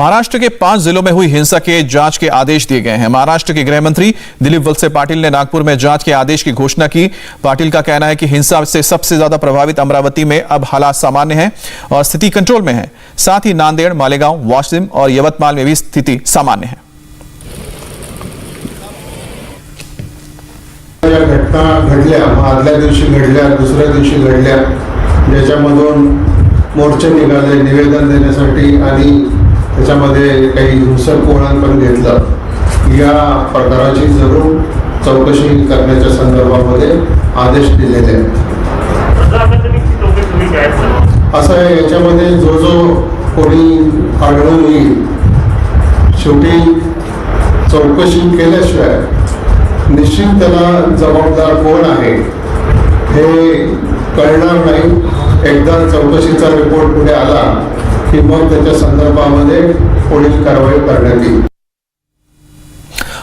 महाराष्ट्र के 5 जिलों में हुई हिंसा के जांच के आदेश दिए गए हैं। महाराष्ट्र के गृह मंत्री दिलीप वलसे पाटिल ने नागपुर में जांच के आदेश की घोषणा की। पाटिल का कहना है कि हिंसा से सबसे ज्यादा प्रभावित अमरावती में अब हालात सामान्य हैं और स्थिति कंट्रोल में है। साथ ही नांदेड़, मालेगांव, वाशिम और यवतमाल में भी स्थिति सामान्य है। घटना घडल्या, आदल्या दिवशी घडल्या, दुसऱ्या दिवशी घडल्या, ज्याच्यामधून मोर्चे निघाले निवेदन देण्यासाठी आणि त्याच्यामध्ये काही हिंसक वळण पण घेतलं। या प्रकाराची जरूर चौकशी करण्याच्या संदर्भामध्ये आदेश दिलेले आहेत। असं आहे, याच्यामध्ये जो कोणी आढळून येईल शेवटी चौकशी केल्याशिवाय निश्चित त्याला जबाबदार कोण आहे हे कळणार नाही। एकदा चौकशीचा रिपोर्ट पुढे आला कि मग त्याच्या संदर्भामध्ये पुढील कारवाई करण्यात येईल।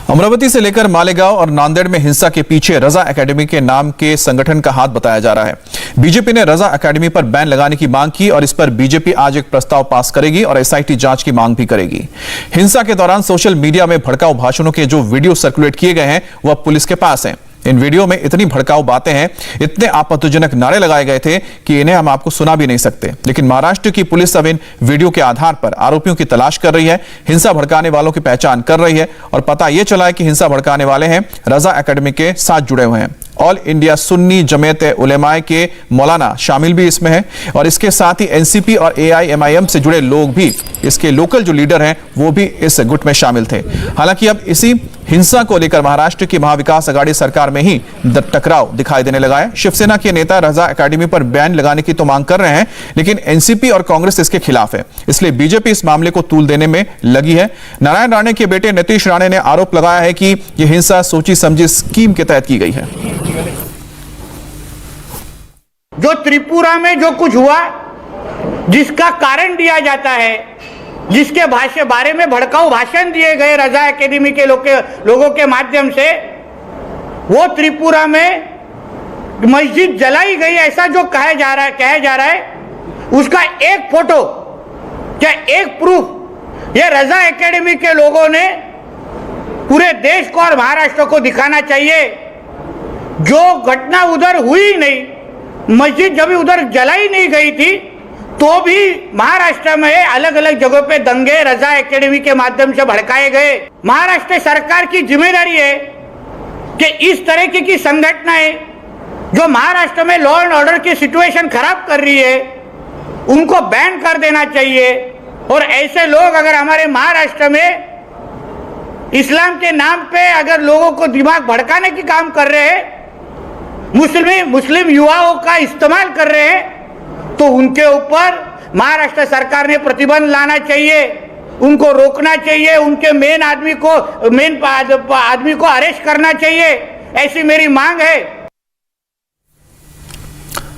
अमरावती से लेकर मालेगांव और नांदेड़ में हिंसा के पीछे रजा एकेडमी के नाम के संगठन का हाथ बताया जा रहा है। बीजेपी ने रजा एकेडमी पर बैन लगाने की मांग की और इस पर बीजेपी आज एक प्रस्ताव पास करेगी और एसआईटी जांच की मांग भी करेगी। हिंसा के दौरान सोशल मीडिया में भड़काऊ भाषणों के जो वीडियो सर्कुलेट किए गए हैं वह पुलिस के पास हैं। इन वीडियो में इतनी भड़काऊ बातें हैं, इतने आपत्तिजनक नारे लगाए गए थे कि इन्हें हम आपको सुना भी नहीं सकते। लेकिन महाराष्ट्र की पुलिस अब इन वीडियो के आधार पर आरोपियों की तलाश कर रही है, हिंसा भड़काने वालों की पहचान कर रही है और पता यह चला है कि हिंसा भड़काने वाले हैं रजा एकेडमी के साथ जुड़े हुए हैं। ऑल इंडिया सुन्नी जमात उलेमा के मौलाना शामिल भी इसमें हैं और इसके साथ ही एनसीपी और एआईएमआईएम से जुड़े लोग भी, इसके लोकल जो लीडर हैं वो भी इस गुट में शामिल थे। हालांकि अब इसी हिंसा को लेकर महाराष्ट्र की महाविकास आघाड़ी सरकार में ही टकराव दिखाई देने लगा है। शिवसेना के नेता रजा एकेडमी पर बैन लगाने की तो मांग कर रहे हैं, लेकिन एनसीपी और कांग्रेस इसके खिलाफ है। इसलिए बीजेपी इस मामले को तूल देने में लगी है। नारायण राणे के बेटे नीतीश राणे ने आरोप लगाया है कि यह हिंसा सोची समझी स्कीम के तहत की गई है। जो त्रिपुरा में जो कुछ हुआ, जिसका कारण दिया जाता है, जिसके बारे में भड़काऊ भाषण दिए गए रजा एकेडमी के लोगों के माध्यम से, वो त्रिपुरा में मस्जिद जलाई गई ऐसा जो कहा जा रहा है, उसका एक फोटो क्या एक प्रूफ ये रजा एकेडमी के लोगों ने पूरे देश को और महाराष्ट्र को दिखाना चाहिए। जो घटना उधर हुई नहीं, मस्जिद जब उधर जलाई नहीं गई थी, तो भी महाराष्ट्र में अलग अलग जगहों पे दंगे रजा एकेडमी के माध्यम से भड़काए गए। महाराष्ट्र सरकार की जिम्मेदारी है कि इस तरह की संगठनाएं जो महाराष्ट्र में लॉ एंड ऑर्डर की सिचुएशन खराब कर रही है उनको बैन कर देना चाहिए। और ऐसे लोग अगर हमारे महाराष्ट्र में इस्लाम के नाम पे अगर लोगों को दिमाग भड़काने की काम कर रहे हैं, मुस्लिम युवाओं का इस्तेमाल कर रहे हैं, तो उनके ऊपर महाराष्ट्र सरकार ने प्रतिबंध लाना चाहिए, उनको रोकना चाहिए, उनके मेन आदमी को अरेस्ट करना चाहिए, ऐसी मेरी मांग है।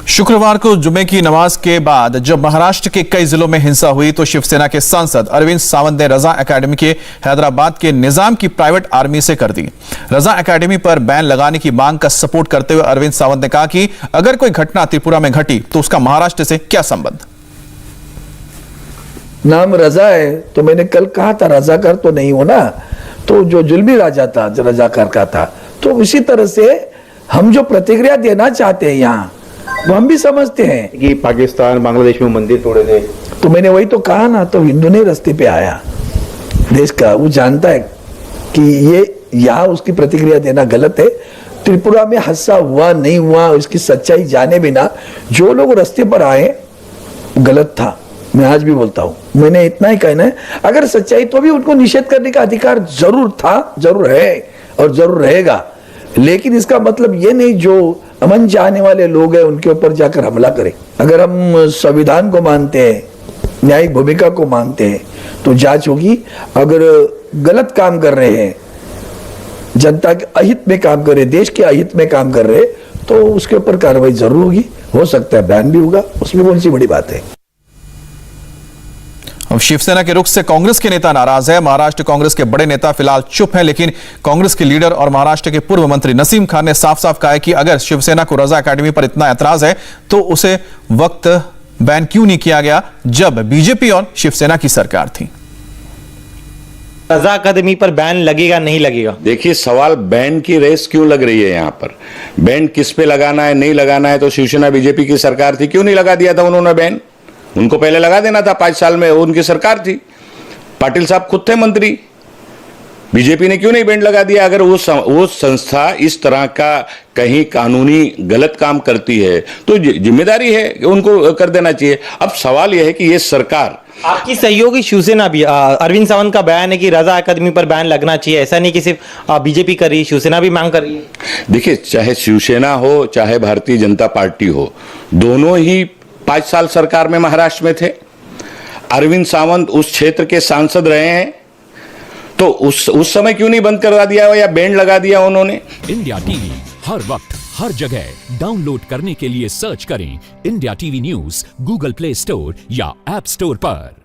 शुक्रवार को जुमे की नमाज के बाद जब महाराष्ट्र के कई जिलों में हिंसा हुई तो शिवसेना के सांसद अरविंद सावंत ने रजा एकेडमी के हैदराबाद के निजाम की प्राइवेट आर्मी से कर दी। रजा एकेडमी पर बैन लगाने की मांग का सपोर्ट करते हुए अरविंद सावंत ने कहा कि अगर कोई घटना त्रिपुरा में घटी तो उसका महाराष्ट्र से क्या संबंध। नाम रजा है तो मैंने कल कहा था रजाकार तो नहीं हो ना, तो जो जुल्मी राजा था रजाकार का था, तो उसी तरह से हम जो प्रतिक्रिया देना चाहते हैं यहाँ वो हम भी समझते हैं कि पाकिस्तान बांग्लादेश में मंदिर तोड़े थे, तो मैंने वही तो कहा ना, तो हिंदू नहीं रास्ते पे आया देश का, वो जानता है कि ये यहाँ उसकी प्रतिक्रिया देना गलत है। त्रिपुरा में हादसा हुआ नहीं हुआ उसकी सच्चाई जाने बिना जो लोग रास्ते पर आए गलत था। मैं आज भी बोलता हूँ, मैंने इतना ही कहना है, अगर सच्चाई तो भी उनको निषेध करने का अधिकार जरूर था, जरूर है और जरूर रहेगा। लेकिन इसका मतलब ये नहीं जो अमन चाहने वाले लोग हैं उनके ऊपर जाकर हमला करें। अगर हम संविधान को मानते हैं, न्यायिक भूमिका को मानते हैं, तो जांच होगी। अगर गलत काम कर रहे हैं, जनता के अहित में काम कर रहे, देश के अहित में काम कर रहे, तो उसके ऊपर कार्रवाई जरूर होगी। हो सकता है बैन भी होगा, उसमें कौन सी बड़ी बात है। अब शिवसेना के रुख से कांग्रेस के नेता नाराज है। महाराष्ट्र कांग्रेस के बड़े नेता फिलहाल चुप हैं, लेकिन कांग्रेस के लीडर और महाराष्ट्र के पूर्व मंत्री नसीम खान ने साफ साफ कहा है कि अगर शिवसेना को रजा एकेडमी पर इतना ऐतराज है तो उसे वक्त बैन क्यों नहीं किया गया जब बीजेपी और शिवसेना की सरकार थी। रजा अकादमी पर बैन लगेगा नहीं लगेगा? देखिए, सवाल बैन की रेस क्यों लग रही है यहाँ पर? बैन किस पे लगाना है, नहीं लगाना है? तो शिवसेना बीजेपी की सरकार थी, क्यों नहीं लगा दिया था उन्होंने बैन? उनको पहले लगा देना था, 5 साल में उनकी सरकार थी, पाटिल साहब खुद थे मंत्री। बीजेपी ने क्यों नहीं बैन लगा दिया? अगर वो संस्था इस तरह का कहीं कानूनी गलत काम करती है तो जिम्मेदारी है कि उनको कर देना चाहिए। अब सवाल यह है कि ये सरकार, आपकी सहयोगी शिवसेना भी अरविंद सावंत का बयान है कि रजा अकादमी पर बैन लगना चाहिए। ऐसा नहीं कि सिर्फ बीजेपी कर रही है, शिवसेना भी मांग कर रही है। देखिए, चाहे शिवसेना हो चाहे भारतीय जनता पार्टी हो, दोनों ही 5 साल सरकार में महाराष्ट्र में थे। अरविंद सावंत उस क्षेत्र के सांसद रहे हैं, तो उस समय क्यों नहीं बंद करवा दिया या बैन लगा दिया उन्होंने? इंडिया टीवी हर वक्त हर जगह डाउनलोड करने के लिए सर्च करें India TV news Google play store या ऐप स्टोर पर।